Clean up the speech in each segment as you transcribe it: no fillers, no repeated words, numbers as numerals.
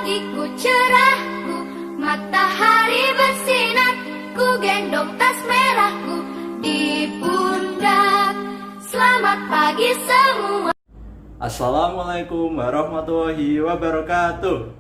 pagiku cerahku, matahari bersinar, ku gendong tas merahku di pundak. Selamat pagi semua. Assalamualaikum warahmatullahi wabarakatuh.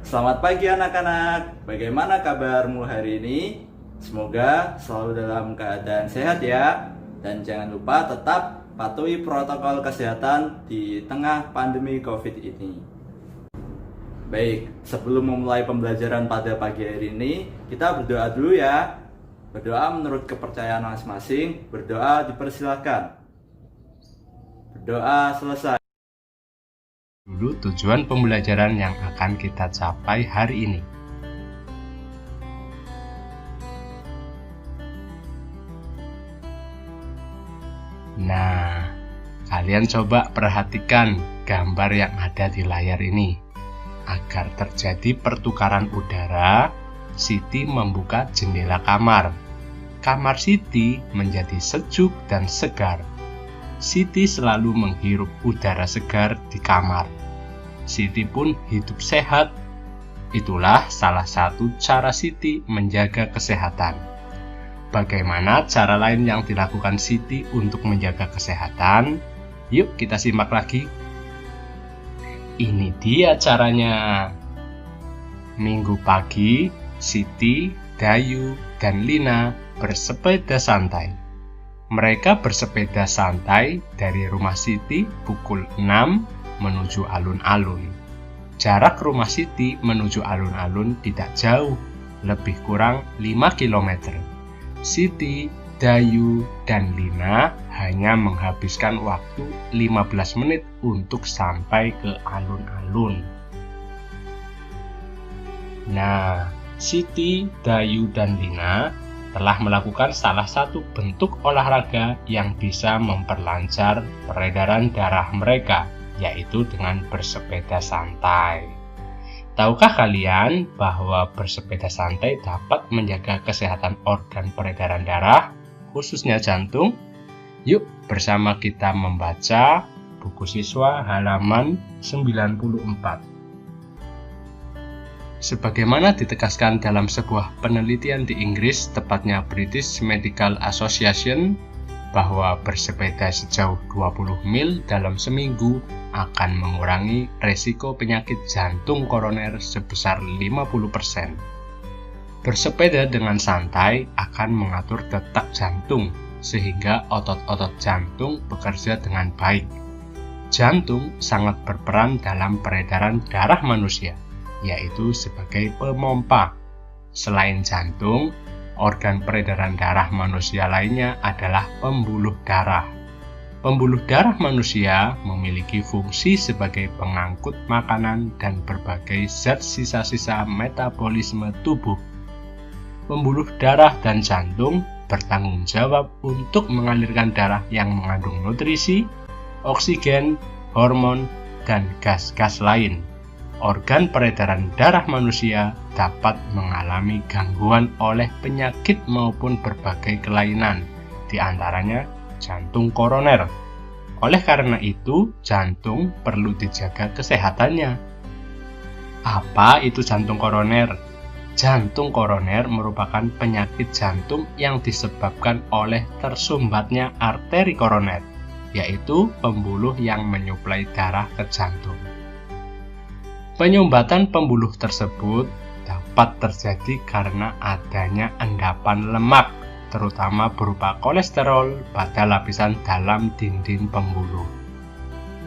Selamat pagi anak-anak. Bagaimana kabarmu hari ini? Semoga selalu dalam keadaan sehat ya. Dan jangan lupa tetap patuhi protokol kesehatan di tengah pandemi COVID ini. Baik, sebelum memulai pembelajaran pada pagi hari ini, kita berdoa dulu ya. Berdoa menurut kepercayaan masing-masing. Berdoa dipersilakan. Berdoa selesai. Dulu tujuan pembelajaran yang akan kita capai hari ini. Nah, kalian coba perhatikan gambar yang ada di layar ini. Agar terjadi pertukaran udara, Siti membuka jendela kamar. Kamar Siti menjadi sejuk dan segar. Siti selalu menghirup udara segar di kamar. Siti pun hidup sehat. Itulah salah satu cara Siti menjaga kesehatan. Bagaimana cara lain yang dilakukan Siti untuk menjaga kesehatan? Yuk kita simak lagi. Ini dia caranya. Minggu pagi, Siti, Dayu, dan Lina bersepeda santai. Mereka bersepeda santai dari rumah Siti pukul 6 menuju alun-alun. Jarak rumah Siti menuju alun-alun tidak jauh, lebih kurang 5 km. Siti, Dayu, dan Lina hanya menghabiskan waktu 15 menit untuk sampai ke alun-alun. Nah, Siti, Dayu, dan Lina telah melakukan salah satu bentuk olahraga yang bisa memperlancar peredaran darah mereka, yaitu dengan bersepeda santai. Tahukah kalian bahwa bersepeda santai dapat menjaga kesehatan organ peredaran darah, khususnya jantung? Yuk bersama kita membaca buku siswa halaman 94. Sebagaimana ditegaskan dalam sebuah penelitian di Inggris, tepatnya British Medical Association, bahwa bersepeda sejauh 20 mil dalam seminggu akan mengurangi resiko penyakit jantung koroner sebesar 50%. Bersepeda dengan santai akan mengatur detak jantung, sehingga otot-otot jantung bekerja dengan baik. Jantung sangat berperan dalam peredaran darah manusia, yaitu sebagai pemompa. Selain jantung, organ peredaran darah manusia lainnya adalah pembuluh darah. Pembuluh darah manusia memiliki fungsi sebagai pengangkut makanan dan berbagai zat sisa-sisa metabolisme tubuh. Pembuluh darah dan jantung bertanggung jawab untuk mengalirkan darah yang mengandung nutrisi, oksigen, hormon, dan gas-gas lain. Organ peredaran darah manusia dapat mengalami gangguan oleh penyakit maupun berbagai kelainan, di antaranya jantung koroner. Oleh karena itu, jantung perlu dijaga kesehatannya. Apa itu jantung koroner? Jantung koroner merupakan penyakit jantung yang disebabkan oleh tersumbatnya arteri koroner, yaitu pembuluh yang menyuplai darah ke jantung. Penyumbatan pembuluh tersebut dapat terjadi karena adanya endapan lemak, terutama berupa kolesterol pada lapisan dalam dinding pembuluh.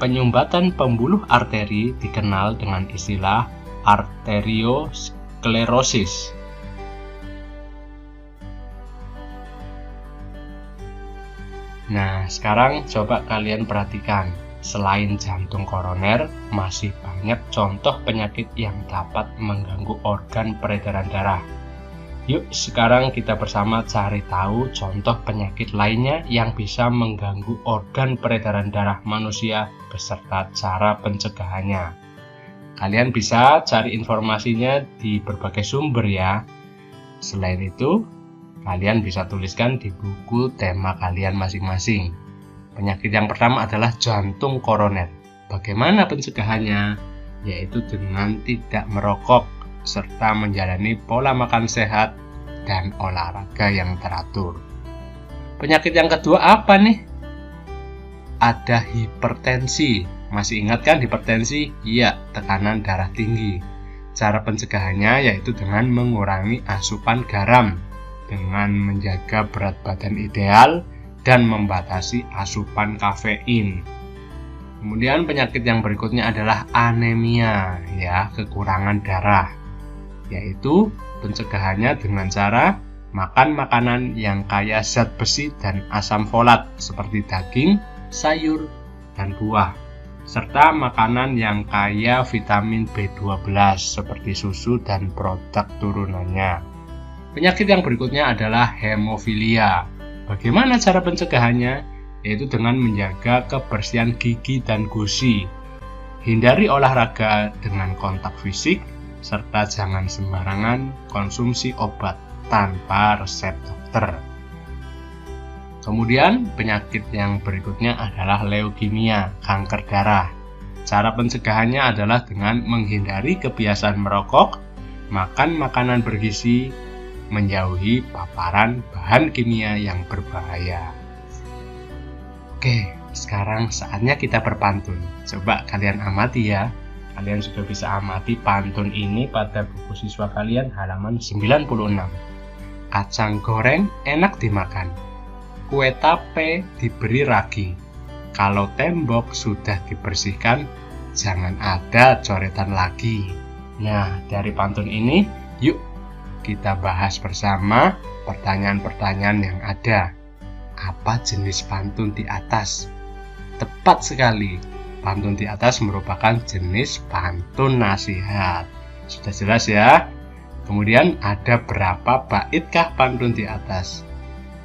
Penyumbatan pembuluh arteri dikenal dengan istilah arteriosklerosis. Nah, sekarang coba kalian perhatikan. Selain jantung koroner, masih banyak contoh penyakit yang dapat mengganggu organ peredaran darah. Yuk sekarang kita bersama cari tahu contoh penyakit lainnya yang bisa mengganggu organ peredaran darah manusia beserta cara pencegahannya. Kalian bisa cari informasinya di berbagai sumber ya. Selain itu, kalian bisa tuliskan di buku tema kalian masing-masing. Penyakit yang pertama adalah jantung koroner. Bagaimana pencegahannya? yaitu dengan tidak merokok serta menjalani pola makan sehat dan olahraga yang teratur. Penyakit yang kedua apa nih? Ada hipertensi. Masih ingat kan hipertensi? Iya, tekanan darah tinggi. Cara pencegahannya yaitu dengan mengurangi asupan garam, dengan menjaga berat badan ideal, dan membatasi asupan kafein. Kemudian penyakit yang berikutnya adalah anemia, ya, kekurangan darah. Yaitu pencegahannya dengan cara makan makanan yang kaya zat besi dan asam folat seperti daging, sayur, dan buah, serta makanan yang kaya vitamin B12 seperti susu dan produk turunannya. Penyakit yang berikutnya adalah hemofilia. Bagaimana cara pencegahannya? Yaitu dengan menjaga kebersihan gigi dan gusi. Hindari olahraga dengan kontak fisik, serta jangan sembarangan konsumsi obat tanpa resep dokter. Kemudian penyakit yang berikutnya adalah leukemia, kanker darah. Cara pencegahannya adalah dengan menghindari kebiasaan merokok, makan makanan bergizi, menjauhi paparan bahan kimia yang berbahaya. Oke, sekarang saatnya kita berpantun. Coba kalian amati ya. Kalian sudah bisa amati pantun ini pada buku siswa kalian halaman 96. Kacang goreng enak dimakan. Kue tape diberi ragi. Kalau tembok sudah dibersihkan, jangan ada coretan lagi. Nah, dari pantun ini, yuk kita bahas bersama pertanyaan-pertanyaan yang ada. Apa jenis pantun di atas? Tepat sekali, pantun di atas merupakan jenis pantun nasihat. Sudah jelas ya? Kemudian ada berapa baitkah pantun di atas?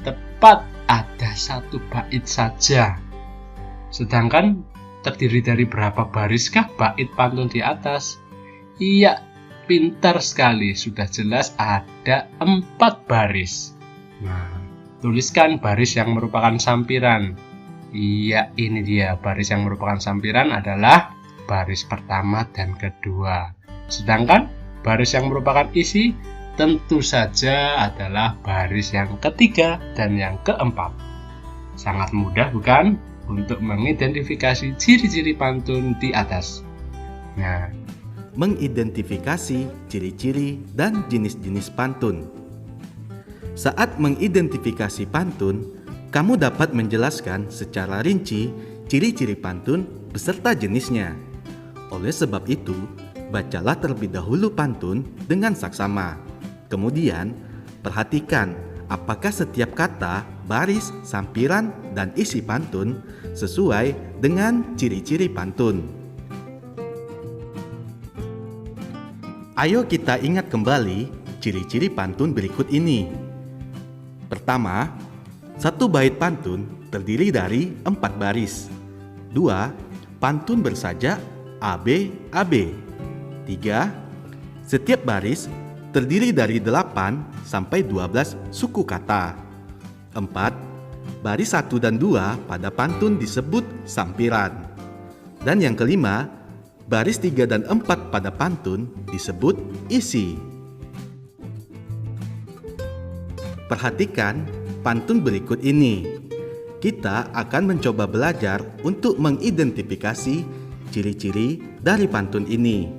Tepat, ada 1 bait saja. Sedangkan terdiri dari berapa bariskah bait pantun di atas? Iya, pintar sekali, sudah jelas ada 4 baris. Nah, tuliskan baris yang merupakan sampiran. Iya, ini dia baris yang merupakan sampiran adalah baris pertama dan kedua. Sedangkan baris yang merupakan isi tentu saja adalah baris yang ketiga dan yang keempat. Sangat mudah bukan untuk mengidentifikasi ciri-ciri pantun di atas. Nah, mengidentifikasi ciri-ciri dan jenis-jenis pantun. Saat mengidentifikasi pantun, kamu dapat menjelaskan secara rinci ciri-ciri pantun beserta jenisnya. Oleh sebab itu, bacalah terlebih dahulu pantun dengan saksama. Kemudian, perhatikan apakah setiap kata, baris, sampiran, dan isi pantun sesuai dengan ciri-ciri pantun. Ayo kita ingat kembali ciri-ciri pantun berikut ini. Pertama, 1 bait pantun terdiri dari 4 baris. 2. Pantun bersajak AB, AB. 3. Setiap baris terdiri dari 8 sampai 12 suku kata. 4. Baris 1 dan 2 pada pantun disebut sampiran. Dan yang kelima, baris 3 dan 4 pada pantun disebut isi. Perhatikan pantun berikut ini. Kita akan mencoba belajar untuk mengidentifikasi ciri-ciri dari pantun ini.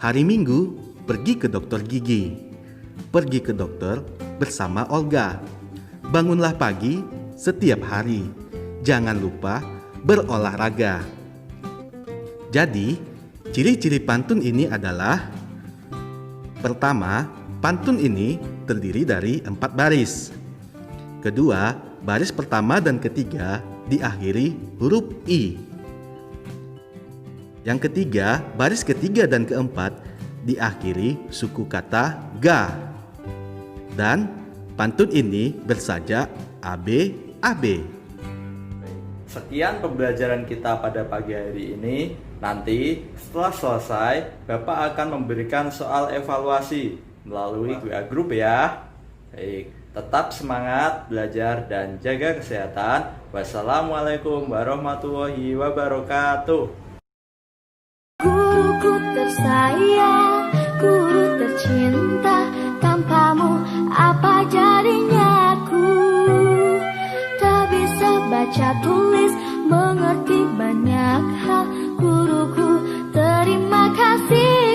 Hari Minggu, pergi ke dokter gigi. Pergi ke dokter bersama Olga. Bangunlah pagi setiap hari. Jangan lupa berolahraga. Jadi, ciri-ciri pantun ini adalah: pertama, pantun ini terdiri dari 4 baris. Kedua, baris pertama dan ketiga diakhiri huruf I. Yang ketiga, baris ketiga dan keempat diakhiri suku kata ga. Dan pantun ini bersajak AB, AB. Sekian pembelajaran kita pada pagi hari ini. Nanti setelah selesai, Bapak akan memberikan soal evaluasi melalui WA Group ya. Baik, tetap semangat belajar dan jaga kesehatan. Wassalamualaikum warahmatullahi wabarakatuh. Guru Temanku tersayang, guru tercinta, tanpamu apa jadinya aku? Tak bisa baca tulis